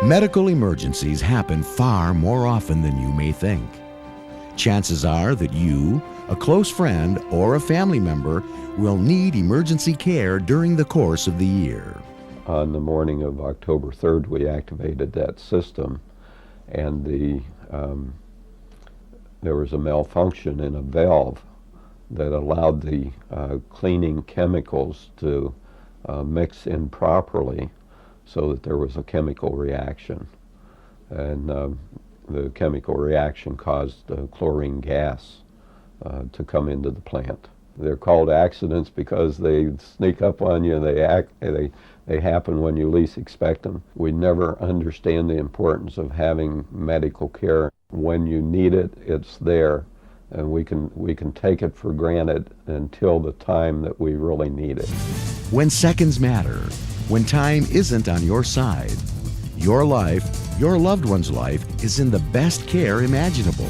Medical emergencies happen far more often than you may think. Chances are that you, a close friend, or a family member will need emergency care during the course of the year. On the morning of October 3rd, we activated that system, and there was a malfunction in a valve that allowed the cleaning chemicals to mix improperly, so that there was a chemical reaction. And the chemical reaction caused chlorine gas to come into the plant. They're called accidents because they sneak up on you, and they happen when you least expect them. We never understand the importance of having medical care. When you need it, it's there, and we can take it for granted until the time that we really need it. When seconds matter, when time isn't on your side, your life, your loved one's life, is in the best care imaginable.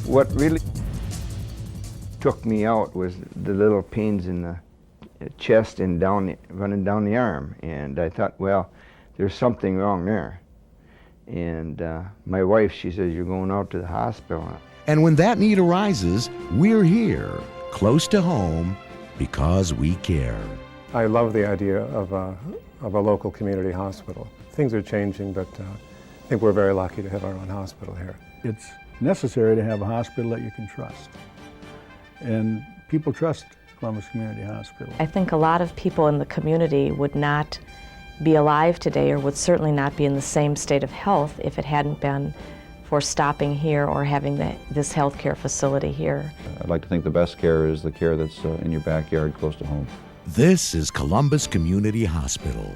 What really took me out was the little pains in the chest and running down the arm. And I thought, well, there's something wrong there. And my wife, she says, you're going out to the hospital. And when that need arises, we're here, close to home, because we care. I love the idea of a local community hospital. Things are changing, but I think we're very lucky to have our own hospital here. It's necessary to have a hospital that you can trust. And people trust Columbus Community Hospital. I think a lot of people in the community would not be alive today, or would certainly not be in the same state of health if it hadn't been for stopping here or having this healthcare facility here. I'd like to think the best care is the care that's in your backyard, close to home. This is Columbus Community Hospital,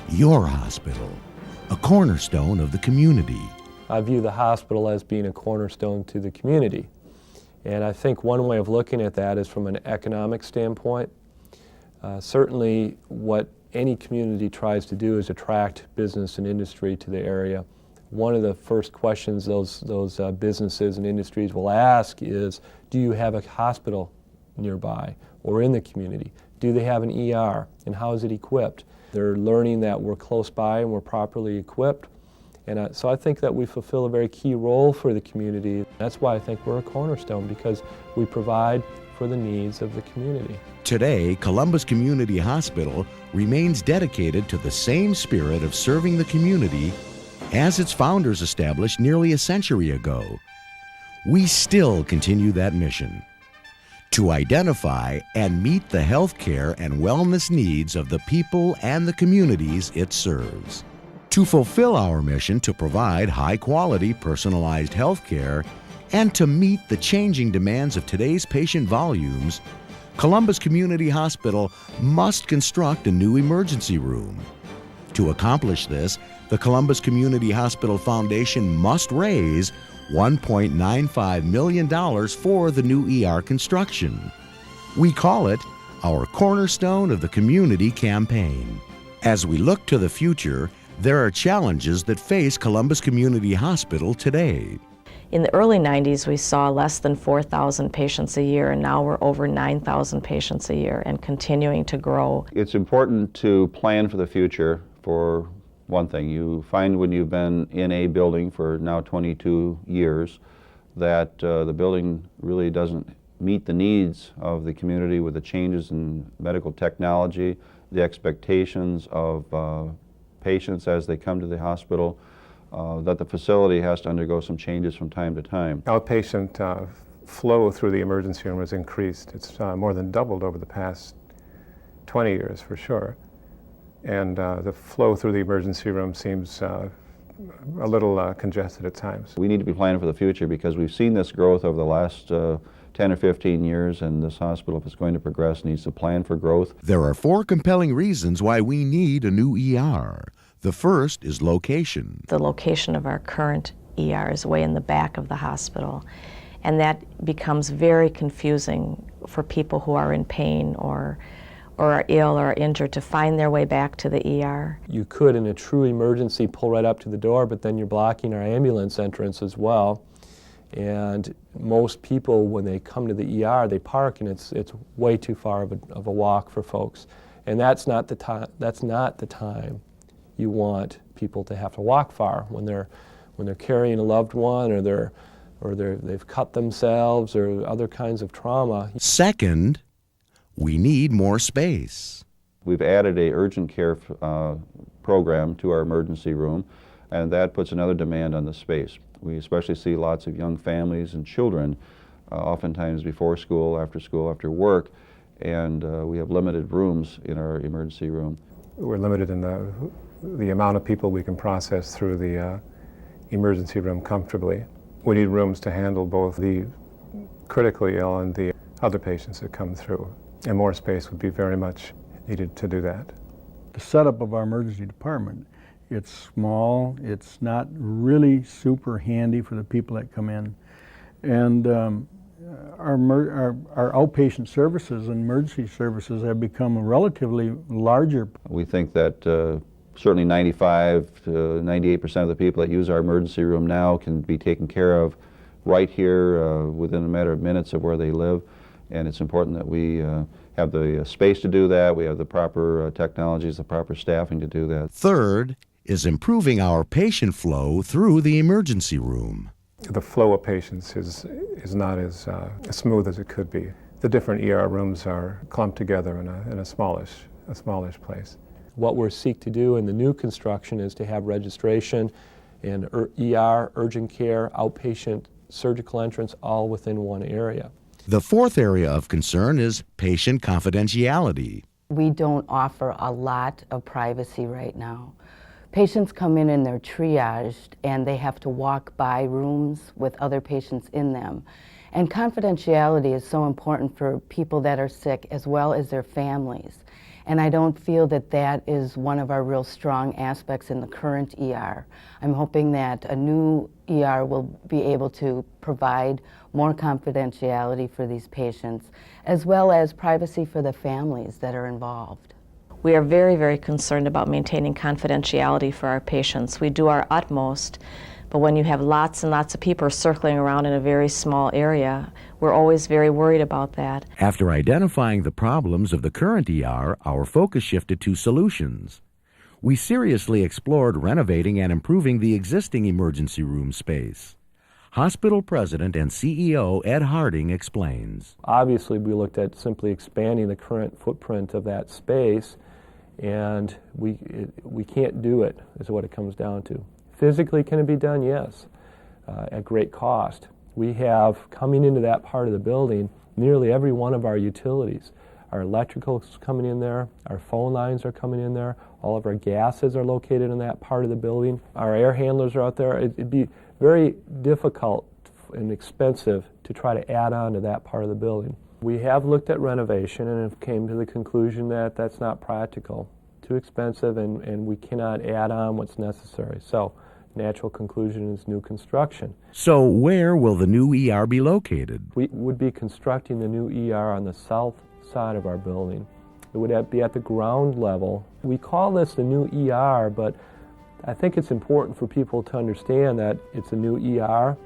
your hospital, a cornerstone of the community. I view the hospital as being a cornerstone to the community. And I think one way of looking at that is from an economic standpoint. Certainly what any community tries to do is attract business and industry to the area. One of the first questions those businesses and industries will ask is, do you have a hospital nearby or in the community? Do they have an ER, and how is it equipped? They're learning that we're close by and we're properly equipped. And so I think that we fulfill a very key role for the community. That's why I think we're a cornerstone, because we provide for the needs of the community. Today, Columbus Community Hospital remains dedicated to the same spirit of serving the community as its founders established nearly a century ago. We still continue that mission: to identify and meet the health care and wellness needs of the people and the communities it serves. To fulfill our mission to provide high-quality, personalized health care and to meet the changing demands of today's patient volumes, Columbus Community Hospital must construct a new emergency room. To accomplish this, the Columbus Community Hospital Foundation must raise $1.95 million for the new ER construction. We call it our Cornerstone of the Community campaign. As we look to the future, there are challenges that face Columbus Community Hospital today. In the early 90s, we saw less than 4,000 patients a year, and now we're over 9,000 patients a year and continuing to grow. It's important to plan for the future. For one thing, you find when you've been in a building for now 22 years that the building really doesn't meet the needs of the community with the changes in medical technology, the expectations of patients as they come to the hospital, that the facility has to undergo some changes from time to time. Outpatient flow through the emergency room has increased. It's more than doubled over the past 20 years for sure. And the flow through the emergency room seems a little congested at times. We need to be planning for the future because we've seen this growth over the last 10 or 15 years, and this hospital, if it's going to progress, needs to plan for growth. There are 4 compelling reasons why we need a new ER. The first is location. The location of our current ER is way in the back of the hospital, and that becomes very confusing for people who are in pain or are ill or are injured to find their way back to the ER. You could, in a true emergency, pull right up to the door, but then you're blocking our ambulance entrance as well. And most people, when they come to the ER, they park, and it's way too far of a walk for folks. And that's not the time you want people to have to walk far when they're carrying a loved one, or they've cut themselves, or other kinds of trauma. Second, we need more space. We've added a urgent care program to our emergency room, and that puts another demand on the space. We especially see lots of young families and children, oftentimes before school, after work, and we have limited rooms in our emergency room. We're limited in the amount of people we can process through the emergency room comfortably. We need rooms to handle both the critically ill and the other patients that come through, and more space would be very much needed to do that. The setup of our emergency department, it's small, it's not really super handy for the people that come in, and our outpatient services and emergency services have become a relatively larger. We think that certainly 95 to 98% of the people that use our emergency room now can be taken care of right here within a matter of minutes of where they live, and it's important that we have the space to do that, we have the proper technologies, the proper staffing to do that. Third is improving our patient flow through the emergency room. The flow of patients is not as smooth as it could be. The different ER rooms are clumped together in a smallish place. What we're seek to do in the new construction is to have registration and ER, urgent care, outpatient, surgical entrance all within one area. The fourth area of concern is patient confidentiality. We don't offer a lot of privacy right now. Patients come in and they're triaged, and they have to walk by rooms with other patients in them. And confidentiality is so important for people that are sick as well as their families. And I don't feel that that is one of our real strong aspects in the current ER. I'm hoping that a new ER will be able to provide more confidentiality for these patients, as well as privacy for the families that are involved. We are very, very concerned about maintaining confidentiality for our patients. We do our utmost, but when you have lots and lots of people circling around in a very small area, we're always very worried about that. After identifying the problems of the current ER, our focus shifted to solutions. We seriously explored renovating and improving the existing emergency room space. Hospital President and CEO Ed Harding explains. Obviously, we looked at simply expanding the current footprint of that space, and we can't do it, is what it comes down to. Physically, can it be done? Yes, at great cost. We have, coming into that part of the building, nearly every one of our utilities. Our electrical's coming in there, our phone lines are coming in there, all of our gases are located in that part of the building. Our air handlers are out there. It'd be very difficult and expensive to try to add on to that part of the building. We have looked at renovation and have came to the conclusion that that's not practical, too expensive, and we cannot add on what's necessary. So, natural conclusion is new construction. So where will the new ER be located? We would be constructing the new ER on the south side of our building. It would be at the ground level. We call this the new ER, but I think it's important for people to understand that it's a new ER.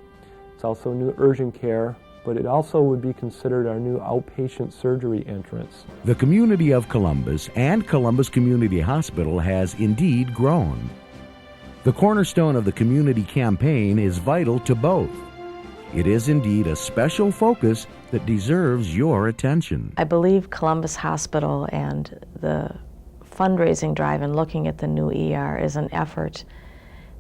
It's also new urgent care, but it also would be considered our new outpatient surgery entrance. The community of Columbus and Columbus Community Hospital has indeed grown. The cornerstone of the community campaign is vital to both. It is indeed a special focus that deserves your attention. I believe Columbus Hospital and the fundraising drive and looking at the new ER is an effort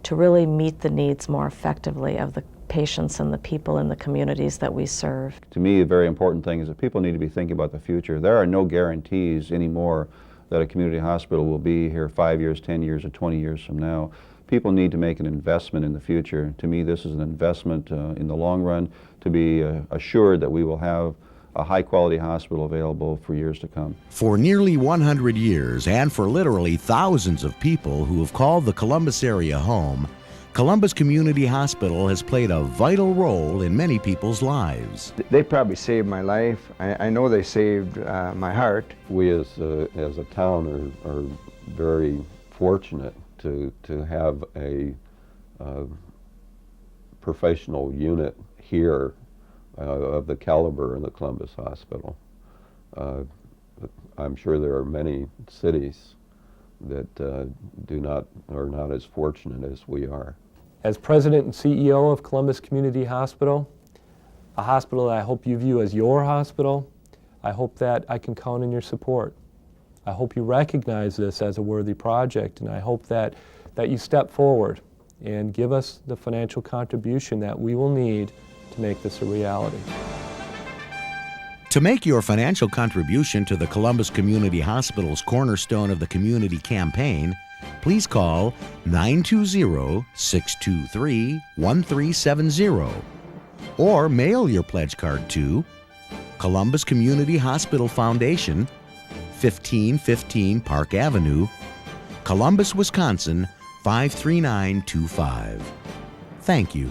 to really meet the needs more effectively of the patients and the people in the communities that we serve. To me, a very important thing is that people need to be thinking about the future. There are no guarantees anymore that a community hospital will be here 5 years, 10 years, or 20 years from now. People need to make an investment in the future. To me, this is an investment in the long run to be assured that we will have a high-quality hospital available for years to come. For nearly 100 years, and for literally thousands of people who have called the Columbus area home, Columbus Community Hospital has played a vital role in many people's lives. They probably saved my life. I know they saved my heart. We as a town are very fortunate to have a professional unit here of the caliber in the Columbus Hospital. I'm sure there are many cities that are not as fortunate as we are. As President and CEO of Columbus Community Hospital, a hospital that I hope you view as your hospital, I hope that I can count on your support. I hope you recognize this as a worthy project, and I hope that you step forward and give us the financial contribution that we will need to make this a reality. To make your financial contribution to the Columbus Community Hospital's Cornerstone of the Community campaign, please call 920-623-1370 or mail your pledge card to Columbus Community Hospital Foundation, 1515 Park Avenue, Columbus, Wisconsin 53925. Thank you.